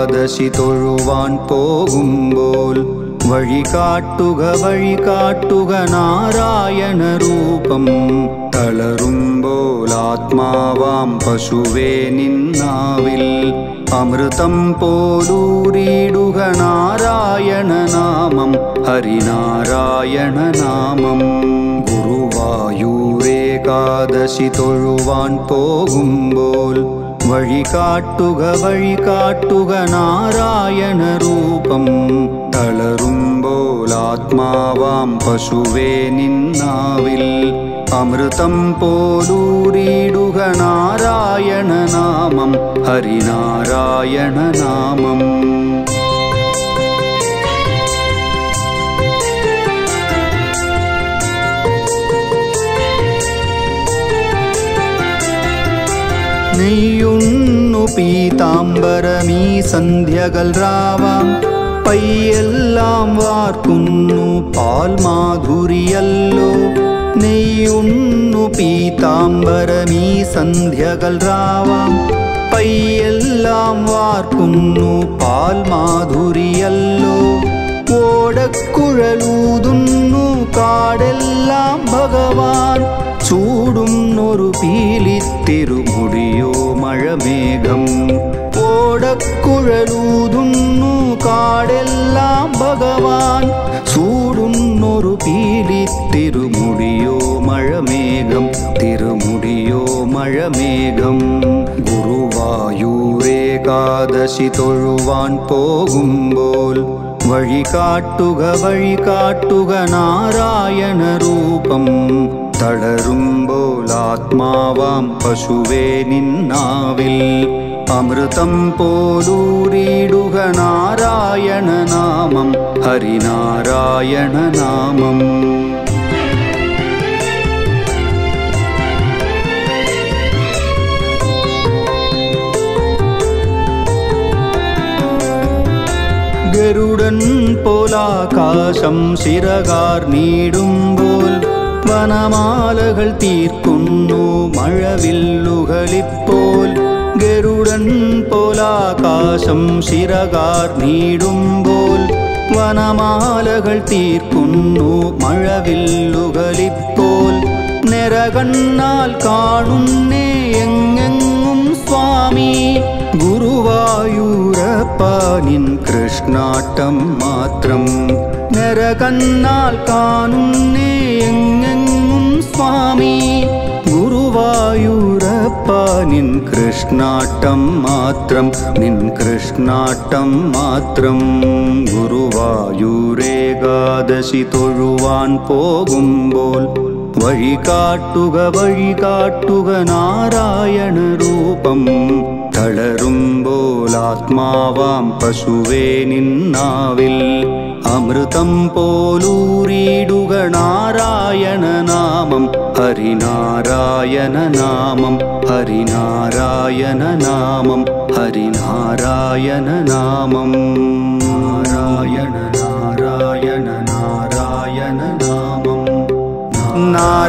ഏകാദശി തൊഴുവാൻ പോകുമ്പോൾ വഴി കാട്ടുക നാരായണ രൂപം. തളരുമ്പോൾ ആത്മാവാം പശുവേ നിന്നാവിൽ അമൃതം പോലൂരിടുക നാരായണ നാമം ഹരിനാരായണ നാമം. ഗുരുവായൂരേകാദശി തൊഴുവാൻ പോകുമ്പോൾ വഴി കാട്ടുക നാരായണ രൂപം. തളരുമ്പോൾ ആത്മാവാം പശുവേ നിന്നാവിൽ അമൃതം പോലൂരിടുക നാരായണ നാമം ഹരിനാരായണ നാമം. നെയ്യുണ്ണു പീതാംബരമീ സന്ധ്യകൾ രാവാം പയ്യെല്ലാം വാർക്കുന്നു പാൽമാധുരിയല്ലോ. നെയ്യുണ്ണു പീതാംബരമീ സന്ധ്യകൾ രാവാം പയ്യെല്ലാം വാർക്കുന്നു പാൽമാധുരിയല്ലോ. ഓടക്കുഴലൂതുന്നു കാടെല്ലാം ഭഗവാൻ ചൂടുന്നൊരു പീലിത്തിരുമുടിയോ മഴമേഘം. ഓടക്കുഴലൂതുന്നു കാടെല്ലാം ഭഗവാൻ ചൂടുന്നൊരു പീലിത്തിരുമുടിയോ മഴമേഘം. തിരുമുടിയോ മഴമേഘം. ഗുരുവായൂരേകാദശി തൊഴുവാൻ പോകുമ്പോൾ വഴി കാട്ടുക നാരായണ രൂപം. തളരുമ്പോൾ ആത്മാവാം പശുവേ നിന്നാവിൽ അമൃതം പോലൂരിടുക നാരായണ നാമം ഹരിനാരായണ നാമം. ഗരുഡൻ പോലാകാശം ശിരകാർന്നിടുമ്പോൾ വനമാലകൾ തീർക്കുന്നു മഴവില്ലുകളിപ്പോൾ. ഗരുഡൻ പോലാകാശം ശിരകാർന്നിടുമ്പോൾ വനമാലകൾ തീർക്കുന്നു മഴവില്ലുകളിപ്പോൾ. നിറകണ്ണാൽ കാണുന്നേ എങ്ങെങ്ങും സ്വാമി ഗുരുവായൂരപ്പ നിൻ കൃഷ്ണാട്ടം മാത്രം. നിറകണ്ണാൽ കാണുന്നേ എങ്ങെങ്ങും സ്വാമി ഗുരുവായൂരപ്പ നിൻ കൃഷ്ണാട്ടം മാത്രം. നിൻ കൃഷ്ണാട്ടം മാത്രം. ഗുരുവായൂരേകാദശി തൊഴുവാൻ പോകുമ്പോൾ വഴി കാട്ടുക നാരായണ രൂപം. തളരുമ്പോൾ ആത്മാവാം പശുവേ നിന്നാവിൽ അമൃതം പോലൂരിടുക നാരായണ നാമം ഹരിനാരായണ നാമം ഹരിനാരായണ നാമം ഹരിനാരായണ നാമം. നാരായണ നാരായണ നാരായണ നാമം നാരായണ